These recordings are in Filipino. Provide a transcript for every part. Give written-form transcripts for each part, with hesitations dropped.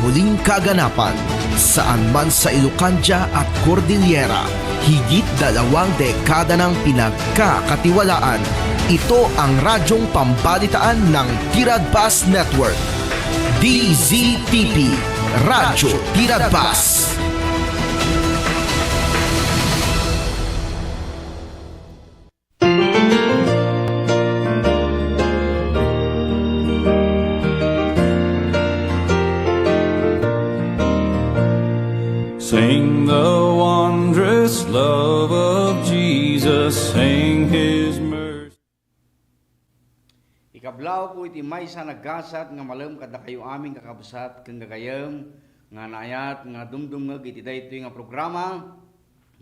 huling kaganapan. Saan man sa Ilocania at Cordillera, higit 2 dekada ng pinagkakatiwalaan. Ito ang radyong pambalitaan ng Tiradpas Network. DZTP, Radyo Tiradpas. Sing the wondrous love of Jesus, sing His mercy. Ikablaw po iti maysa naggasat nga malam kada kayo aming kakabsat kang gagayam nga naayat nga dumdumeg iti daytoy nga programa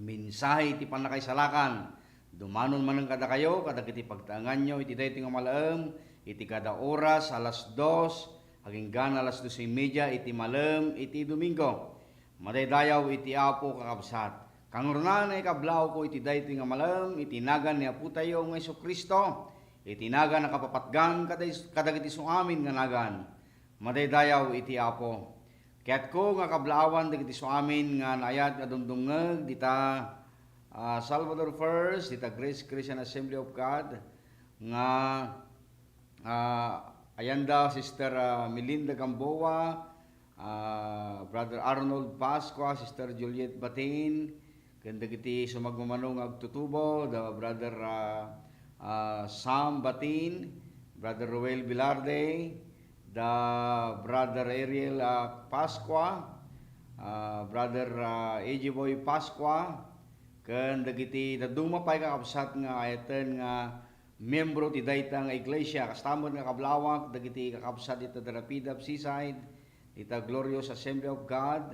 mensahe iti panakaisalakan. Dumanon man kada kayo kada iti pagtaangan nyo iti daytoy nga malam iti kada oras alas 2 hanggang alas 2:30 iti malam iti Domingo. Madaydayaw iti Apo kakabsat. Kangurna na ikablaw ko iti daytoy nga malam itinagan ni Apo tayo nga Jesucristo. Itinagan na kapapatgan kadagiti suamin nga nagan. Madaydayaw iti Apo. Kaya't ko nga kablaawan dagiti suamin nga naayat nga dumdumngeg dita Salvador First, dita Grace Christian Assembly of God nga ayanda Sister Melinda Gamboa, Brother Arnold Pasqua, Sister Juliet Batin, kanda kiti sumagmamanong agtutubo, the Brother Sam Batin, Brother Roel Bilarde, the Brother Ariel Pasqua, Brother AJ Boy Pasqua, kanda kiti dadumapay kakabsat nga ayatan nga membro ti dayta nga iglesia, kastamon nga kablawak, dagiti kakabsat iti Rapid of Seaside, ita Glorious Assembly of God,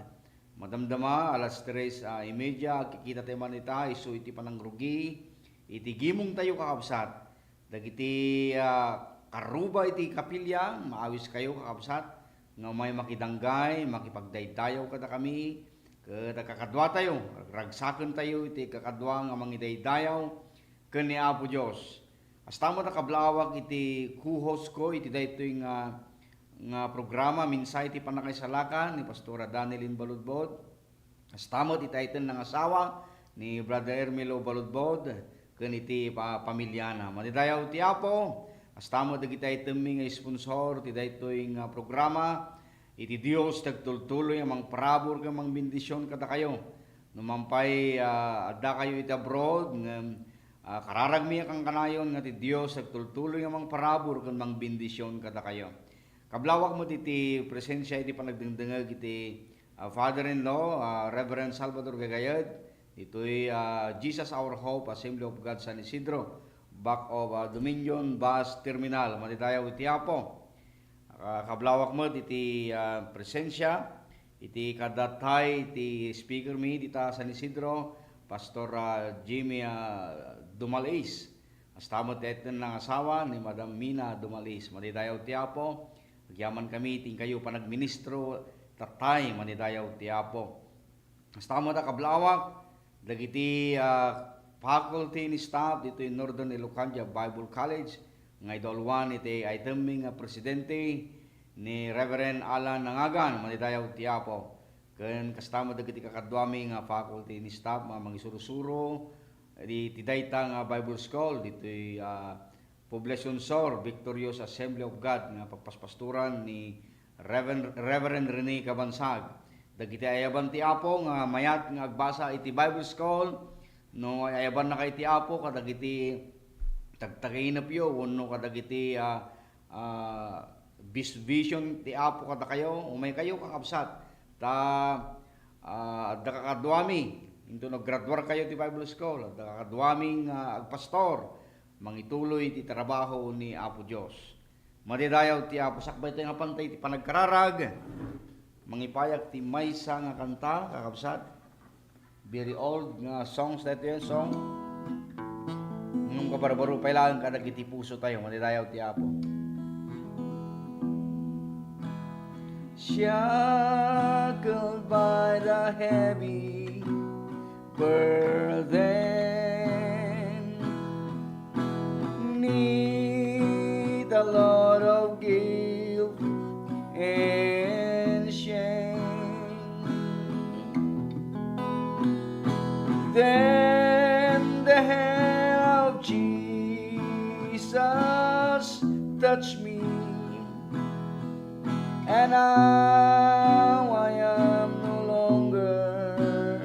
madamdama alas 3:30 kikita tayo man ita isu iti panangrugi iti gimong tayo kakabsat dagiti karuba iti kapilya maawis kayo kakabsat nga may makidanggay makipagdaydayaw kada kami kada kakadwa tayo ragsaken tayo iti kakadwa nga mangidaydayaw ken ni Apo Dios. Astamo ta kablawak iti co-host ko iti daytoy nga programa minsay ti panakaisalakan ni Pastora Danilyn Baludbod. Astamot itayten ng asawa ni Brother Ermelo Baludbod ken iti pamilya na. Madidayaw ti Apo. Astamot dagiti nga sponsor ti daytoy nga programa. Iti Dios tagtultuloy amang parabor ken mang bendisyon kada kayo. Numampay adda kayo iti abroad nga kararagmi kang kanayon nga ti Dios tagtultuloy amang parabor ken mang bendisyon kada kayo. Kablawak mo iti presensya iti panagdengdengeg iti father-in-law, Reverend Salvador Gagayad, ito'y Jesus Our Hope, Assembly of God San Isidro, back of Dominion Bus Terminal, Maditayaw iti Apo. Kablawak mo iti presensya, iti kadatay, iti speaker mi, dita San Isidro, Pastor Jimmy Dumalis. Astamot eten ng asawa ni Madam Mina Dumalis, Maditayaw iti Apo. Agyaman kami ting kayo panagministro tatay manidayaw ti Apo. Astamo ta kablawak dagiti faculty ni staff dito in Northern Ilocania Bible College nga idol 1 iti iteming presidente ni Reverend Alan Nangagan manidayaw ti Apo. Ken kastamo dagiti kakadwami nga faculty ni staff mangisurusuro di dayta nga Bible School dito Poblacion Sur, Victorious Assembly of God nga pagpaspasturan ni Reverend Rene Cabansag. Dagiti ayaban ti Apo nga mayat nga agbasa iti Bible School no ayaban na kay ti Apo kadagiti tagtagainapyo wenno kadagiti vision ti Apo kada kayo umay kayo kakabsat ta adda kakadwami into naggraduar kayo ti Bible School adda kakadwami nga agpastor mangituloy ti trabaho ni Apo Dios. Madidayaw ti Apo sakbay tayo nga pantay ti panagkararag. Mangipayag ti maysa nga kanta kakabsat. Very old nga songs dito yan song. Nung kabarbaro pailangan kadagiti puso tayo. Madidayaw ti Apo. Shackled by the heavy burden need the Lord of guilt and shame. Then the hand of Jesus touched me, and now I am no longer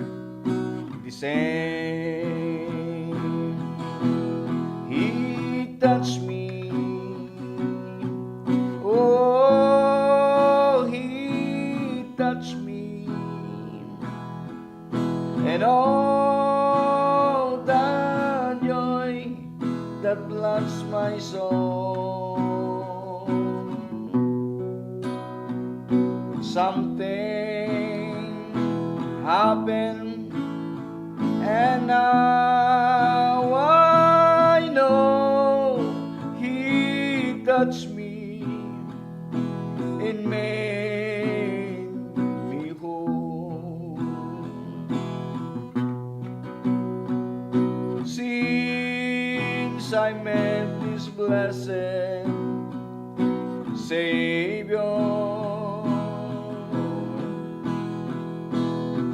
the same. He touched me. Oh, He touched me, and all the joy that floods my soul. Something happened, and now I know He touched me and made me whole. Since I met this blessed Savior,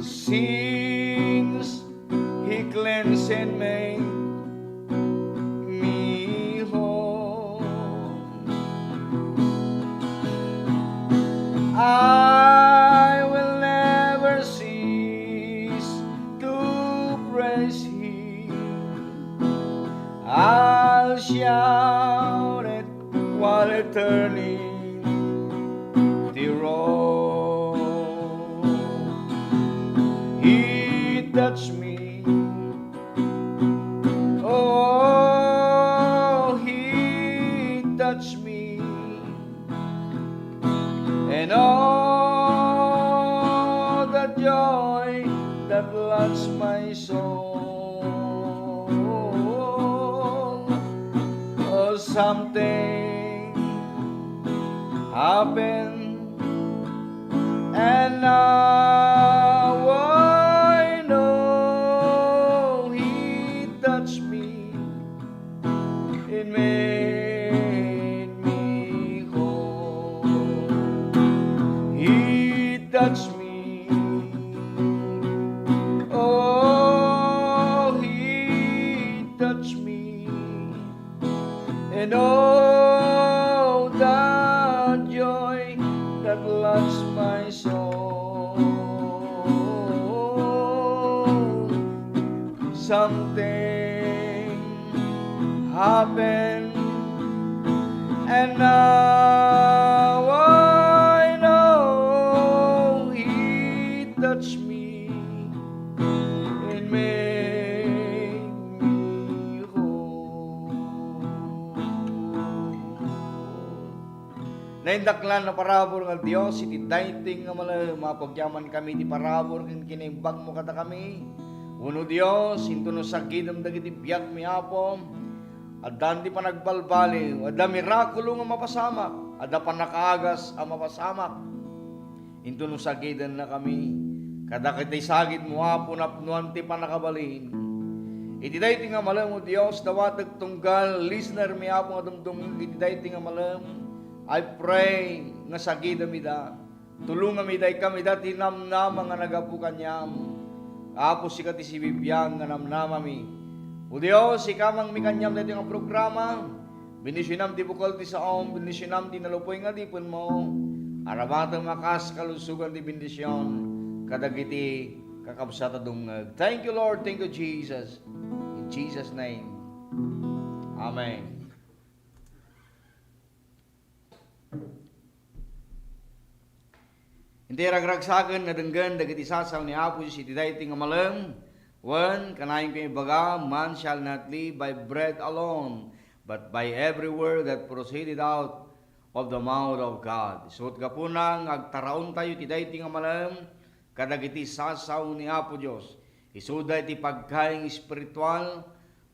since He cleansed and made me whole, I will never cease to praise Him. I'll shout it while turning the road. He touched me. Oh, He touched me, and all the joy that floods my soul. Oh, something happened, and now I know He touched me and made me whole. He touched me. Oh, He touched me, and oh, the joy that floods my soul. Something happened, and now I know He touched me and made me whole. Naindaklan na parabor ng Dios, iti dayting nga mapagyaman kami ti parabor kinimbag mo kata kami. Uno Dios, into no sagidam dagiti biag mi Apo, addan di pa nagbalbali, adda mirakulo nga mapasamak, adda pa nakaagas ang mapasamak. Into no sagidan na kami, kada kita'y sagid mo Apo napnuan ti pa nakabalin. Iti dayting nga malam mo Dios, dawatag tunggal listener mi Apo nga dumdum iti dayting nga malam. I pray nga sagidam ida, tulungan mi day kami dati namnama nga nagapu kanyam. Apo si kati si Bibiang nga namnamami. O Diyos, ikamang mikanyam dito nga programa. Binisyonam ti bukol ti saom, binisyonam ti nalupoy nga dipon mo. Aramatang makas kalusugan ti bendisyon. Kadagiti kakabsata dungag. Thank you Lord, thank you Jesus. In Jesus' name. Amen. Hindi ragragsagan nga denggan dagiti sasaw ni Apo si dayting nga malam. One, kanayon kayo baga, man shall not live by bread alone, but by every word that proceeded out of the mouth of God. Suot ka po nang agtaraon tayo ti dayting nga malam, kadagiti sasaw ni Apo Diyos. Isuda iti pagkaing espiritual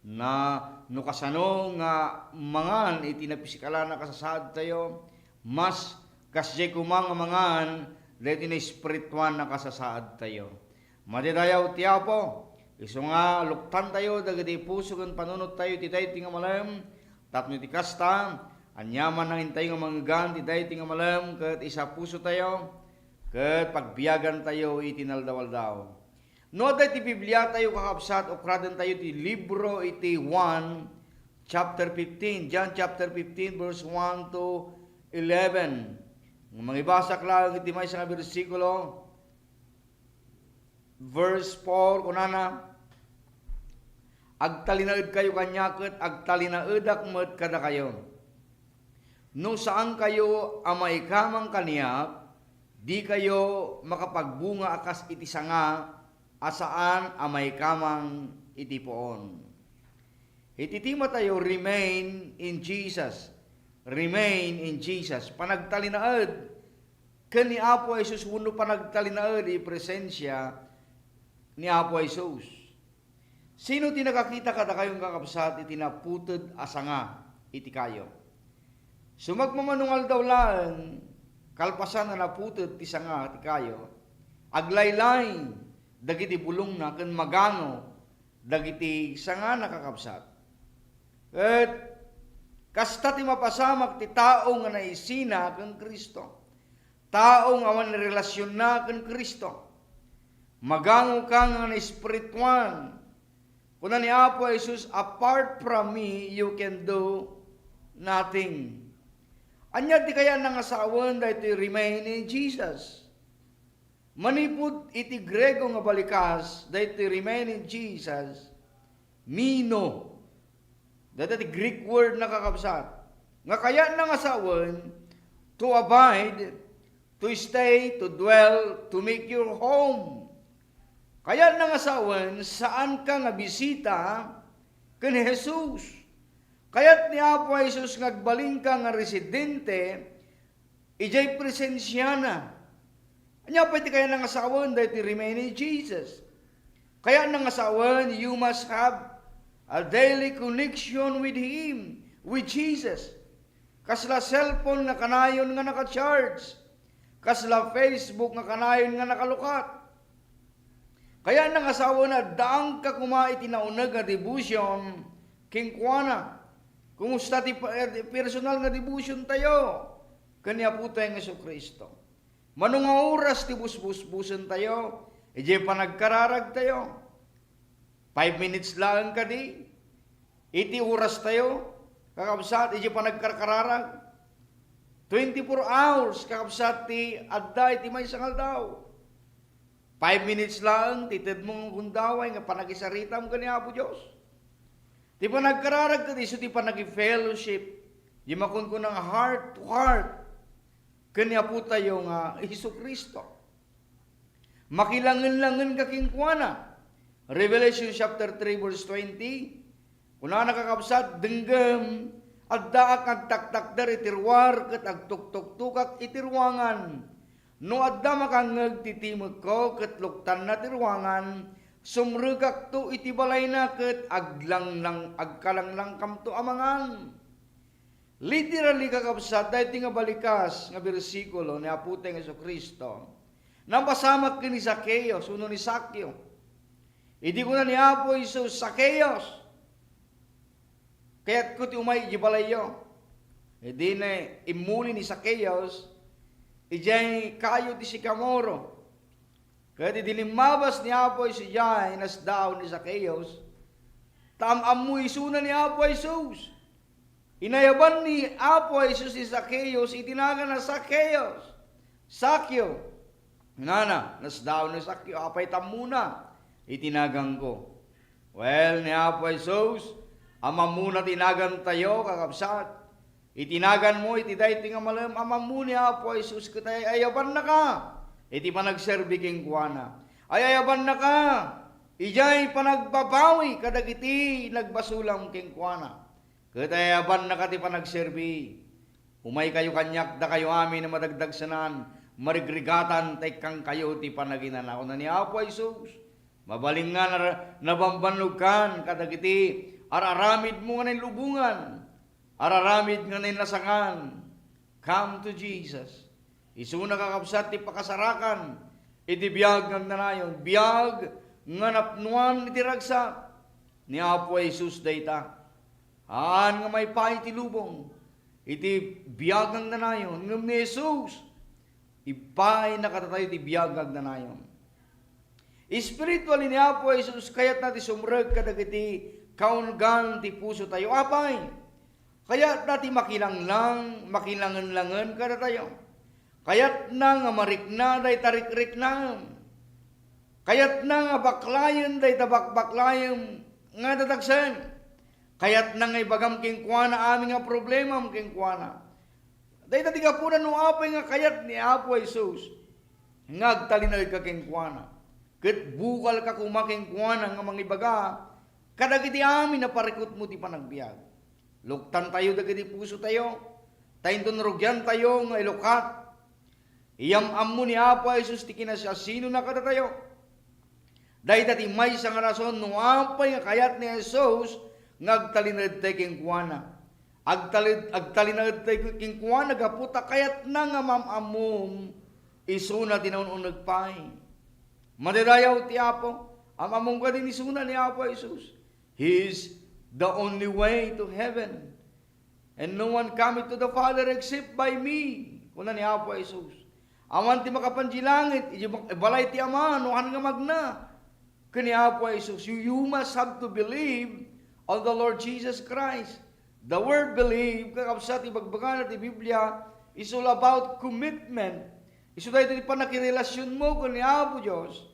na nukasano nga mangan iti napisikala na kasasaad tayo, mas kasye kumang mangan dahil na espirituan na kasasaad tayo. Madidayaw ti Apo, iso nga luktan tayo, dagiti puso kan panunot tayo, ti dayti nga malam, tapno ti kasta, anyaman na hintay nga manggan, ti dayti nga malam, kat isa puso tayo, kat pagbiyagan tayo, itinaldaw-aldaw. No da ti Biblia tayo kakabsat o kradan tayo ti libro iti 1 chapter 15. John chapter 15 verse 1 to 11. Mangibasak lang iti may nga bersikulo. Verse 4 kunana, agtalinaed kayo kanyaket, agtalinaedak met kada kayo. No saan kayo amay kamang kaniyak, di kayo makapagbunga akas iti sanga, asaan amay kamang iti poon. Ititima tayo, remain in Jesus. Remain in Jesus. Panagtalinaed, kani Apo Jesus, huno panagtalinaed, i-presensya ni Apo Jesus. Sino tinakakita kada kayong kakabsat, itinaputod asanga, iti kayo. Sumagmamanungal daw lang, kalpasan na naputod ti sanga, iti kayo, aglaylay, dagiti bulong na, kan magano, dagiti sanga nakakabsat. At kasta ti mapasamak ti tao nga naisina kan Kristo. Tao nga awan relasyon na kan Kristo. Magango ka nga na espirituan. Kuna ni Apo Jesus, apart from me, you can do nothing. Anya di kaya nang asawan dahil iti remain in Jesus. Manipod iti Grego nga balikas dahil iti remain in Jesus, mino. Dahil iti Greek word na kakabsat. Nga kaya nang asawan, to abide, to stay, to dwell, to make your home. Kaya nang asawan, saan ka nga bisita kan Jesus. Kaya't ni Apo Jesus ngagbaling ka nga residente, ijay presensya na. Anya pwede kaya nang asawan dahil ti remain in Jesus. Kaya nang asawan, you must have a daily connection with Him, with Jesus. Kasla cellphone nga kanayon nga naka-charge. Kasla Facebook nga kanayon nga nakalukat. Kaya nang asawa na daang ka kumait tinaunag nga devotion, king kuana. Kumusta ti personal nga devotion tayo? Kanya po tayo ng Kristo. Manong oras ti busbusan tayo, ije pa nagkararag tayo. 5 minutes lang ka di. 80 oras tayo, kakabsat, ije pa nagkararag. 24 hours, kakabsat ti adda, iti may sangal daw. 5 minutes lang, titid mong gundaway, nga panagisaritam ka ni Apo Diyos. Di pa nagkararag ka, iso di pa nag-fellowship, di makon ko ng heart to heart, kanya po tayo nga, Iso Kristo. Makilangan-langan ka kingkuana. Revelation chapter 3 verse 20, kuna nakakabsat, denggem, adda ak agtaktakdar itirwar, kat agtuktuktukak itirwangan, no adda makangag titimag ko, kat luktan na tirwangan, sumrugak to iti balay na, kat agkalanglang kam to amangan. Literally kakabsat, dahil nga balikas nga bersikulo ni Aputeng Iso Kristo, napasamak ni Zacchaeus, uno ni Sakyo. Idi ko na ni Apo Iso, Zacchaeus, kaya't ko ti umay di balayo. Idi na imuli ni Zacchaeus, ijay kayo ti sikamoro. Kaya ti dilimabas ni Apo Iso jay, nasdaw ni Zacchaeus, tamamoy suna ni Apo Isus. Inayaban ni Apo Isus si Zacchaeus, itinaga na Zacchaeus. Sakyo. Nana, nasdaw ni Sakyo, apay tamuna, itinagang ko. Well, ni Apo Isus, ama muna tinagan tayo, kakabsat. Itinagan mo, itiday tinga malam, ama muna ni Apo Isus, katay ayaban na ka. Iti pa nagserbi king kuana. Ayaban na ka. Ijay pa nagbabawi, kadagiti nagbasulang king kuana. Katayaban na kati pa nagserbi. Umay kayo kanyak, da kayo amin na madagdagsanan, marigrigatan, tekang kayo ti panaginanaw na ni Apo Isus. Mabaling nga nabambanlugan, kadagiti, araramid mo nga ng lubungan, araramid nga ng nasangan. Come to Jesus. Isu nakakabsat ti pakasarakan, iti biyag ng nanayon, biyag nga napnuan iti ragsak, ni Apo Isus dayta. Aan nga may pa iti lubong, iti biyagang nanayon, ngam ni Jesus, ipay nakatatayo iti biyagang nanayon. Spiritually ni Apo Jesus, kayat nati sumreg kadagiti kaungan ti puso tayo. Apay, kayat nati makilangan-langan kada tayo. Kayat na nga marikna day tarik-rik na. Kayat na nga baklayan day tabak-baklayan nga dadagsan. Kayat na nga ibagam kingkwana aming nga problema ang kingkwana. Day tatiga po na nung apay nga kayat ni Apo Jesus. Ngagtalinag ka kingkwana. Ket bukal ka kumakingkwana nga mga ibaga. Kadagiti amin na parikot mo ti panagbiag. Luktan tayo dagiti puso tayo. Tayin rugyan tayo nga ilukat. Iyam-am mo ni Apo Jesus ti kinasasino na kada tayo. Dahil dati may isang rason nung apay nga kayat ni Jesus ngagtalinad tayo kingkwana. Agtalinad tayo kingkwana gaputa kayat na nga mamamom isuna tinanunag pay. Madadayaw ti Apo amamom ka din isuna ni Apo Jesus. He is the only way to heaven. And no one cometh to the Father except by me. Kuna ni Apo Jesus. Awan ti makapanjilangit, balay ti Ama, nuhan nga magna. Kani Apo Jesus, you must have to believe on the Lord Jesus Christ. The word believe, kakabsat, ibagbaga na ti Biblia, is all about commitment. Iso tayo ti panakirelasyon mo kani Apo Diyos.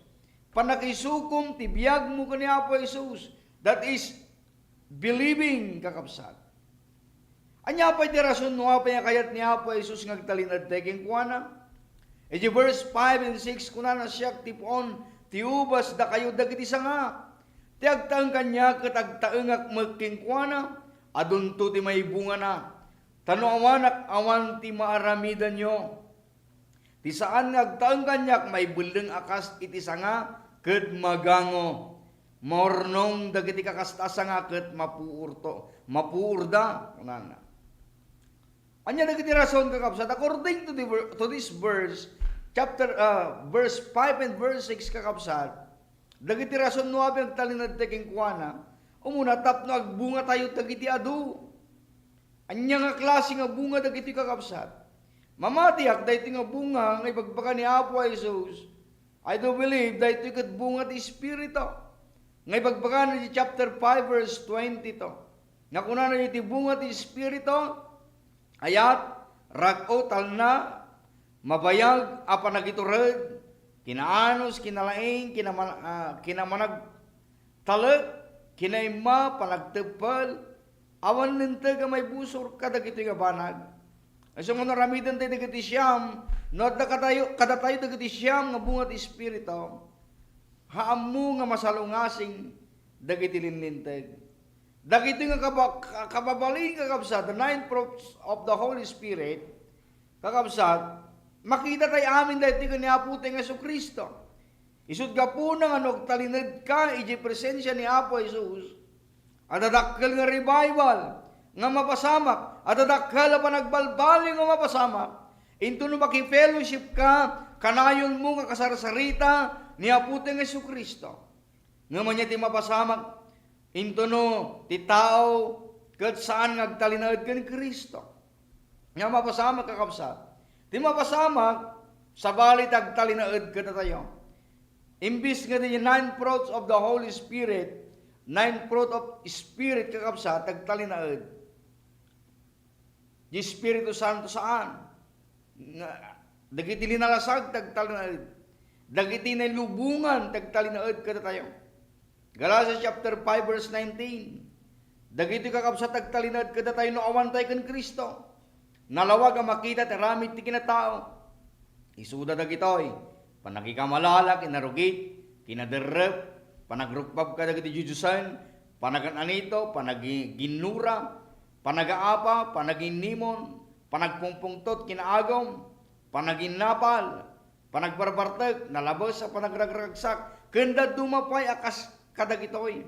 Panakisukom, ti biyag mo kani Apo Jesus. That is believing, kakabsat. Anya pa iti rason no apay kayat ni Apo Jesus ngagtalinad teking kuana. E di verse 5 and 6 kuna na siya tipon ti ubas da kayo dagiti sanga. Ti agtaeng kanya ket agtaengak magking kuana adunto ti may bunga na. Tano awanak awan ti maaramidan nyo. Ti saan ngagtaeng kanyak may buldeng akas iti sanga ket magango. Mornong dagiti kakastasa nga ket mapuurda kunana. Anya dagiti rason kakabsat according to this verse verse 5 and verse 6 kakabsat dagiti rason no abeng talinad teking kuana umuna tapno agbunga tayo dagiti adu. Anya nga klase nga bunga dagiti kakabsat. Mamatiak dayti nga bunga nga ibagbaga ni Apo Jesus. I do believe dayti ket bunga ti Espiritu. Nga ibagbaga ni chapter 5 verse 20 to. Nga kunana iti bunga ti Espiritu ayat rag-o talna mabayag a panagitured kinaanos kinalaing kinamanag taleg kinaima panagtepal awan ninte nga may busor kadagiti nga banag. Aso nga naramidan tayo dagiti siyam no kada tayo dagiti siyam nga bunga ti Espiritu haamu nga masalungasing dagiti linlinteg. Dagiti nga kababalin kakabsat, the 9 fruits of the Holy Spirit, kakabsat, makita tayo amin dahil ti kaniaputi ng Jesucristo. Isud ka po na nga nagtalinad ka, iji presensya ni Apo Jesus, at adakkel nga revival, nga mapasamak, at adakkel pa nagbalbali nga mapasamak, into no makifellowship ka, kanayon mo nga kasarsarita ni Aputi ng Jesucristo. Nga man niya ti mapasamak, into no, ti tao, kat saan ngagtalinad ka ni Kristo. Nga mapasamak kakabsat. Ti mapasamak, sa balit agtalinad ka na tayo. Imbis nga di 9 fruits of the Holy Spirit, 9 fruit of Spirit kakabsat, agtalinad. Di Espiritu Santo saan? Dagiti linalasag, tagtalinad. Dagiti nilubungan, tagtalinad ka na tayo. Galatians chapter 5 verse 19. Dagiti kakabsat agtalinad kada tayo no awan tayo ken Kristo. Nalawag ang makita ti ramid ti kinatao. Isuda dagitoy panagikamalalak inarugit, kinaderrep, panagrukbab ka dagiti jujusan, panagananito, panaginura, panagaapa, panaginimon, panagpungpungtot kinaagom, panaginnapal, panagbarbartek, nalabos sa panagragragsak, kenda dumapay akas kadagitoy.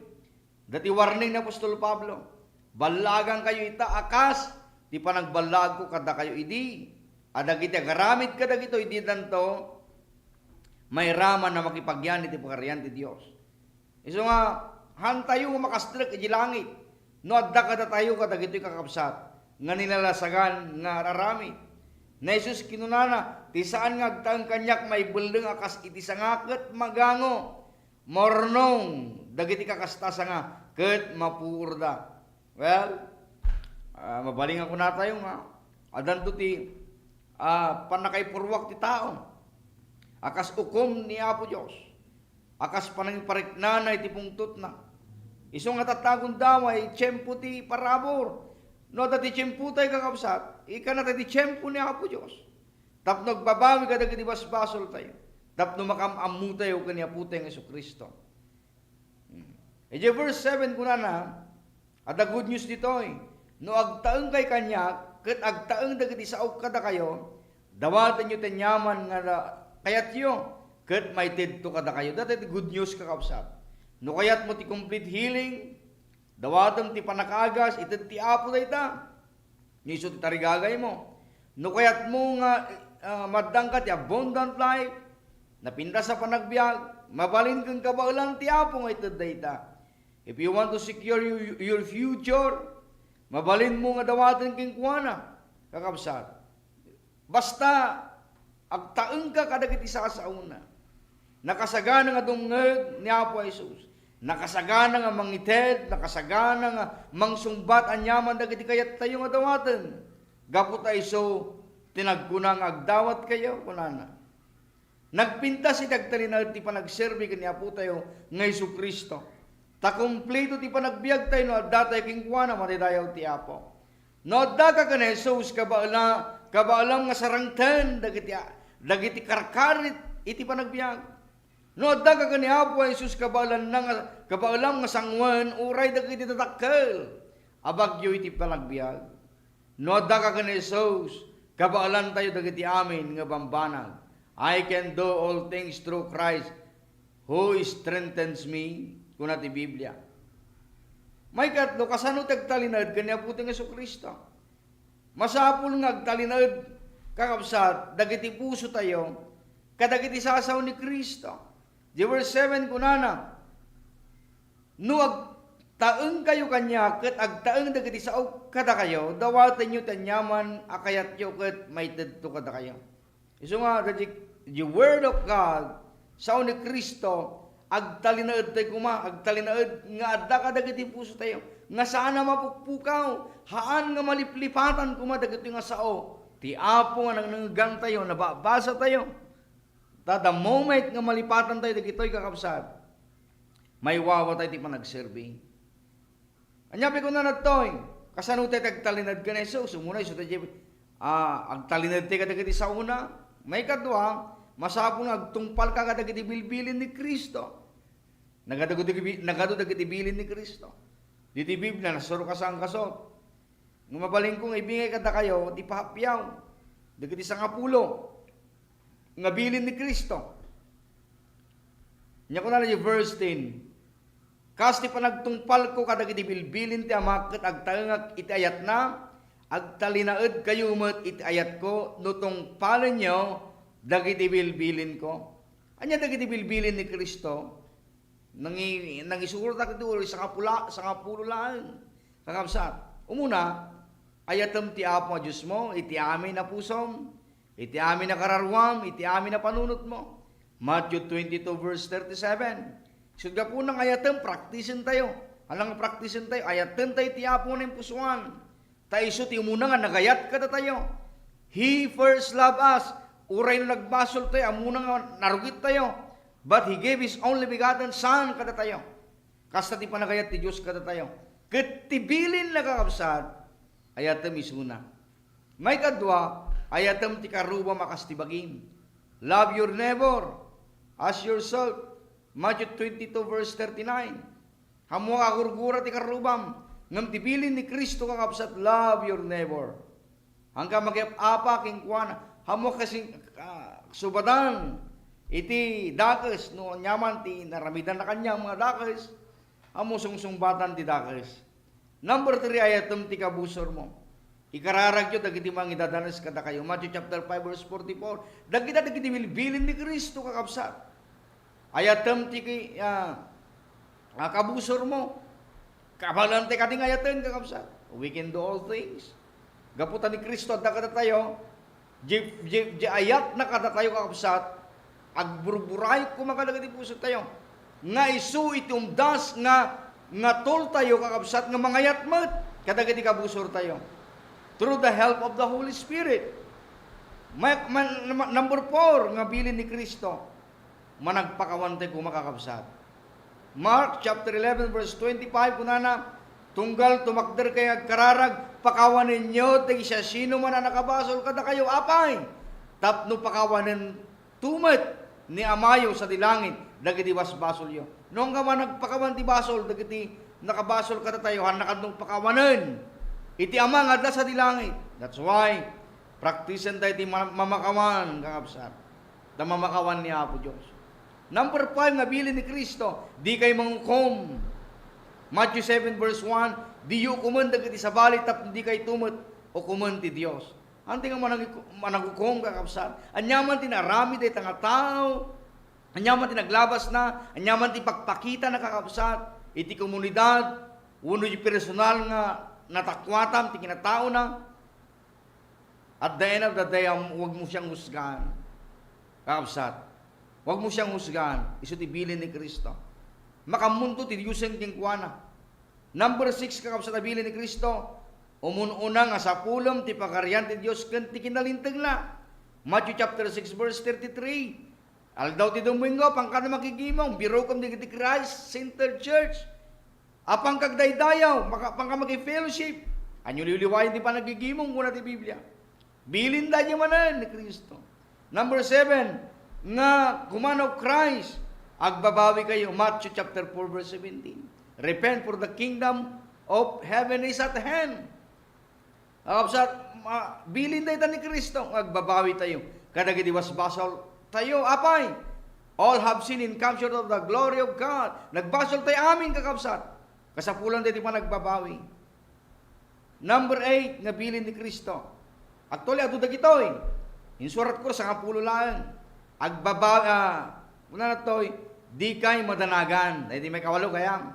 Dati warning na Apostol Pablo, balagang kayo ita akas, ti panagbalag ko kada kayo idi. Adagiti agaramid kadagitoy di danto, may raman na makipagyan iti pagarian ti Dios. Iso nga, hantayo nga makastrek iti langit, no adda kada tayo kadagitoy kakabsat, nga nilalasagan nga raramid. Na Jesus kinunana, ti saan nga agtaeng kanyak may buldeng akas iti sangaket magango, mornong dagiti kakastasa nga ket mapuurda. Well, mabaling ako na tayo nga adan to ti panakaipurwak ti tao. Akas ukom ni Apo Dios. Akas panangpariknanay ti pungtot na. Iso nga tatagon damay tiyempo ti parabor. No dati tiyempo tayo kakabsat, ika na ti tiyempo ni Apo Dios. Tapno nagbabawi ka dagiti basbasol tayo. Tapno makamamu tayo kaniya po tayo ng Jesucristo. Verse 7 kuna na, at the good news dito no agtaeng kay kanya, ket agtaeng dagiti saok kada kayo, dawatan nyo tanyaman nga kayat yo, ket may tidto kada kayo. Dati the good news kakabsat. No kayat mo ti complete healing, dawatan ti panakagas, ited ti apo dayta. Niso ti tarigagay mo. No kayat mo nga maddang ka ti abundant life, napinda sa panagbiag, mabalin kang kabaulang ti apo nga ited dayta. If you want to secure your future, mabalin mo nga dawatan king kuana, kakabsat. Basta agtaeng ka kadagiti sa kasauna. Nakasagana nga dungeg ni Apo Jesus. Nakasagana nga mangited, nakasagana nga mangsumbat anyaman dagiti kayat tayo nga dawatan. Gapu tayo so tinagkunang agdawat kayo kunana. Nagpinta si dagtalina ti panagserbi kani Apo tayo nga Jesucristo. Ta kumpleto ti panagbiag tayo no adda tayo king kuana matidayaw ti Apo. No adda ka kani Jesus kabaalam nga sarangten dagiti karkarit iti panagbiag. No adda ka kani Apo Jesus kabaalam nga sangwan uray dagiti tatakkel abagyo iti panagbiag. No adda ka kani Jesus kabaalan tayo dagiti amin nga bambanag. I can do all things through Christ who strengthens me. Kuna ti Biblia. May katlo, kasano tagtalinad kanya puti nga Jesucristo. Masapul nga agtalinad kakabsat, dagiti puso tayo, kadagiti sasaw ni Kristo. Verse 7 kunana, no agtaeng kayo kanya, ket agtaeng dagiti sao kada kayo, dawatan nyo tanyaman, akayat yo ket may tedto kada kayo. Iso nga, the word of God, sao ni Kristo, agtalinaed tayo agtalinaed nga adda ka dagiti puso tayo, nga saan na mapukpukaw, haan nga maliplipatan dagiti nga sao, ti Apo nga nanggang tayo, nababasa tayo. The moment nga malipatan tayo, dagito'y kakabsat, may wawa tayo ti panagserbi. Anyapi ko na natoy, kasano tayo agtalinad ka na iso, sumunay, so tayo, agtalinad tayo dagiti sa una, may kadwa, masapong agtungpal ka kadagiti bilbilin ni Kristo. Nagado dagiti bilin ni Kristo. Diti Biblia nasuro ka sang kasot. Ng mabaling kong ibingay kada kayo, di pahapyaw. Dagiti sangapulo. Nga bilin ni Kristo. Nya ko na yung verse 10. Kasi panagtungpal ko kadagiti bilbilin ti Ama ket agtaengak iti ayat na, agtalinaed kayo met iti ayat ko, nutong palen nyo, dagiti bilbilin ko. Anya dagiti bilbilin ni Kristo, nangisurot ako doon sa kapulo lang. Kakabsat. Umuna, ayatem ti Apo nga Diyos mo, iti amin na pusom, iti amin na kararwam, iti amin na panunot mo. Matthew 22 verse 37. Sugda po ng ayatem, praktisin tayo. Alang praktisin tayo, ayatem tayo ti Apo na yung pusuan. Tayo ti umuna nga, nagayat ka tayo. He first loved us. Uray na nagbasol tayo, amuna nga narugit tayo. But He gave His only begotten Son kada tayo. Kasta ti panagayat ti Diyos kada tayo. Ketibilin na kakabsat, ayatem isuna. May kadwa, ayatem ti karuba makastibagin. Love your neighbor as yourself. Matthew 22 verse 39. Hamu agurgura ti karubam. Ngam tibilin ni Kristo kakabsat, love your neighbor. Hanggang mag-apa king kuana. Hamo kasing subadan iti dakes no nyaman ti naramidan na kanya mga dakes, hamo sungsungbatan ti dakes. Number 3 ayatem ti kabusor mo. Ikararagyo dagiti mga idadanas kada kayo. Matthew chapter 5 verse 44. Dagiti bilbilin ni Kristo kakabsat. Ayatem ti kabusor mo. Kabalan ti kating ayaten kakabsat. We can do all things. Gaputan ni Kristo adda kada tayo. Ayat na kada tayo kakabsat, agburburay kumakadagiti puso tayo. nga isu itumdas nga tol tayo kakabsat nga mangayat met kadagiti kabusor tayo through the help of the Holy Spirit. Number 4 nga bilin ni Kristo managpakawantay ko makakabsat. Mark chapter 11 verse 25 kunana tunggal tumakder kay agkararag pakawan ninyo ti siya sino man ang nakabasol kada kayo apay tapno pakawanen tumet ni amayo sa dilangit dagiti basbasol yo. Nung ka man nagpakawan ti basol dagiti nakabasol kada tayo hanakadtong pakawanen iti ama nga adda sa dilangit. That's why practicean tayo ti mamakawan kakabsat. Da mamakawan ni Apo Dios. Number 5 nga bilin ni Kristo, di kay mangkom. Matthew 7 verse 1, di yu kumen dagiti sabali tap di kay tumet o kumen ti Dios. Anti nga managukom kakabsat. Anyaman ti narami day nga tao. Anyaman ti naglabas na, anyaman ti pagpakita na kakabsat iti komunidad, uno ti personal nga natakwatam ti kinatao na. At the end of the day, huwag mo siyang husgahan. Kakabsat. Huwag mo siyang husgahan. Iso ti bilin ni Kristo. Makamunto ti Diyoseng tingkuana. Number 6 kakabsat ti bilin ni Kristo. Umununa nga sa pulom ti pakaryan ti Diyos ken ti kinalintag na. Matthew chapter 6 verse 33. Aldaw ti Domingo pangkano makigimong biro kom di Christ Center Church. Apang kagdaydayaw pangka magi-fellowship. Anyo liliwayan ti panagigimong kuna ti Biblia. Bilin da niya manan ni Kristo. Number 7, nga kumanaw Christ, agbabawi kayo. Matthew chapter 4 verse 17. Repent for the kingdom of heaven is at hand. Bilin da ita ni Kristo, agbabawi tayo. Kadagiti basbasol tayo, apay. All have seen and captured of the glory of God. Nagbasol tayo amin kakabsat. Kasapulan tayo pa nagbabawi. Number 8, nga bilin ni Kristo. Actually, ato dagitoy. Insurat ko sa kapulo lang. Muna na to'y, di kay madanagan. Hindi may kawalo kaya.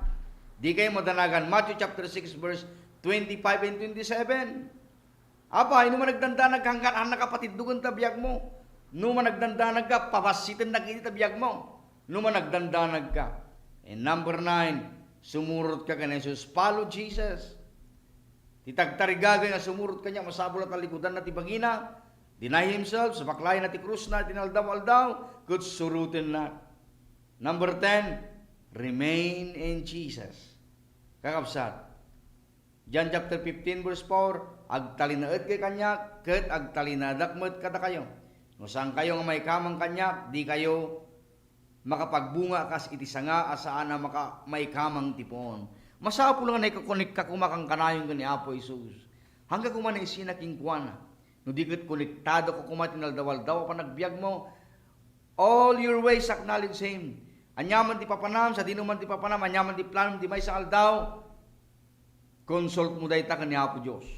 Di kay madanagan. Matthew chapter 6 verse 25 and 27. Apa, ino man nagdandanag hanggang ang nakapatiddugan tabiyag mo. No man nagdandanag ka, papasitin na kini tabiyag mo. No man nagdandanag ka. And number 9, sumurot ka kay Jesus. Follow Jesus. Titagtarigagay nga sumurot kanya, masabol at talikudan na tibagina, deny himself, sumaklay na ti krus na, tinaldaw-aldaw, good surutin na. Number 10, remain in Jesus. Kakabsat. John chapter 15 verse 4, agtalinaed kay kanya, ket agtalinadakmet kada kayo. No saan kayo nga may kamang kanya, di kayo makapagbunga kas iti sanga asaan na may kamang tipon. Masapo lang na ikakonik ka kumakang kanayon ka ni Apo Isus. Hanggang kumanay sinaking kuwana. No di kat konektado ko kumatinaldawal-daw pa nagbiag mo. All your ways acknowledge Him. Anyaman ti papanam, sa dinuman ti papanam, anyaman ti planam, di may sakal daw. Consult mo dahi ta ka ni Apo Diyos.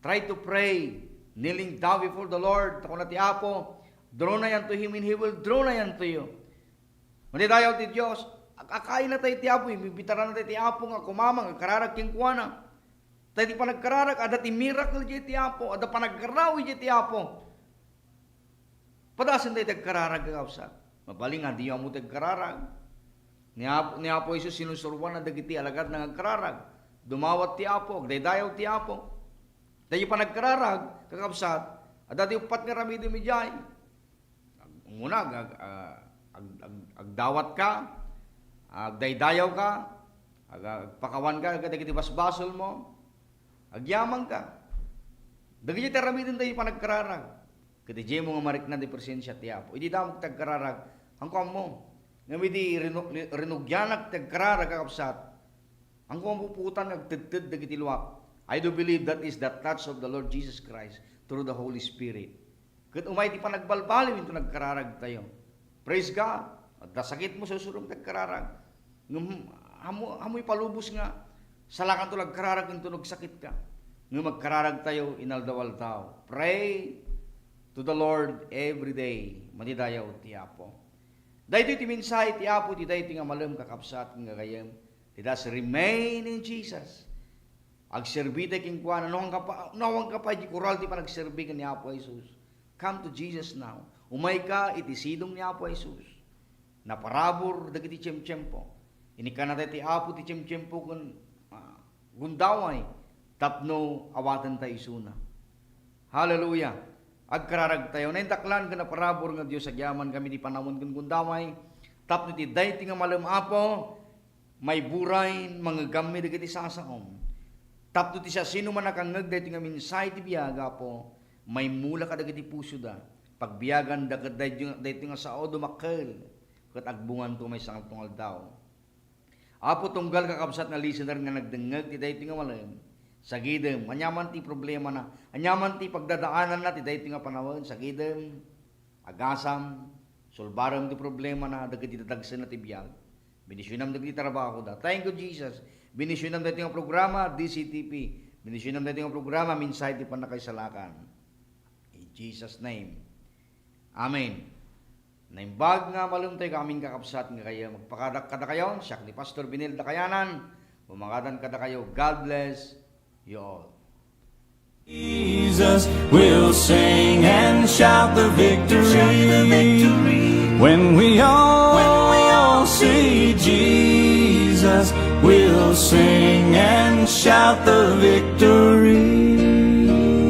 Try to pray, kneeling down before the Lord. Tako na ti Apo, draw na yan to Him and He will draw na yan to you. Manitayaw ti Diyos, akain na tayo ti Apo, ibibitaran na tayo ti Apo nga kumamang, kararag king kuwana. Tayo ti panagkararag, ada ti miracle di ti Apo, ada panagkarawi di ti Apo. Padasin tayo tagkararag kakabsat. Mabaling nga, di mo tagkararag. Ni Apo Isus sinusurwan na dagiti alagad ng agkararag. Dumawat ti Apo, agdaydayaw ti Apo. Tayo panagkararag, kakabsat, ada ti upat nga ramido midjay. Muna, agdawat ka, agdaydayaw ka, agpakawan ka, agdagiti basbasol mo, agyaman ka. Dagiti taramidin tayo panagkararag. Kati di mo nga marik na di presensya ti Apo. Hindi daw magtagkararag. Hangkong mo. Ngami di rinugyanak tagkararag kakabsat. Hangkong puputan nagtidtid dagiti luwak. I do believe that is the touch of the Lord Jesus Christ through the Holy Spirit. Kat umay ti panagbalbaliw ito nagkararag tayo. Praise God. At dasakit mo susurong tagkararag. Hamoy palubos nga. Salakan to nagkararag ito nagsakit ka. Nung magkararag tayo, inaldawal-taw. Pray to the Lord every day. Manidayaw ti Apo. Dahito iti minsay ti Apo, ti dahito nga malam kakapsat nga gayam. Ti das remain in Jesus. Agserbi tayo king kuwan. Nawang ka pa, di kural ti panagserbi ka ni Apo Jesus. Come to Jesus now. Umay ka, iti sidong ni Apo Jesus. naparabor dagiti tiyempo. Inikan natin ti apo ti tiyempo kun gundaway tapno awatan tayo isuna. Hallelujah. Agkararag tayo. Naintaklan ka na parabor nga Diyos agyaman kami di panawon kun gundaway. Tapno ti dayti nga malamapo may buray mga gamit dagiti sasaom. Tapno ti siya sino man nakangeg dayti nga minsay ti biyaga po may mula ka dagiti puso da. Pagbiyagan dagat dayti nga sao dumakkel ket agbungan to may sangal tungal daw. Apo tunggal kakabsat nga listener nga nagdengeg ti dayti nga malam. Sagidem, anyaman ti problema na, anyaman ti pagdadaanan na ti dayti nga panahon, sagidem, agasam, sulbaram ti problema na dagiti dadagsen na ti biyag. Binisyonam dagiti trabaho da. Thank you Jesus. Binisyonam dayti nga programa DCTP. Binisyonam dayti nga programa Minsay ti Panakaisalakan. In Jesus name. Amen. Naimbag nga malumtay kaming kakabsat nga kayo magpakadak kada kayo, siyak ni Pastor Binil Dakayanan. Bumagadan kada kayo. God bless you all. Jesus will sing and shout the victory. When we all see Jesus, we'll sing and shout the victory.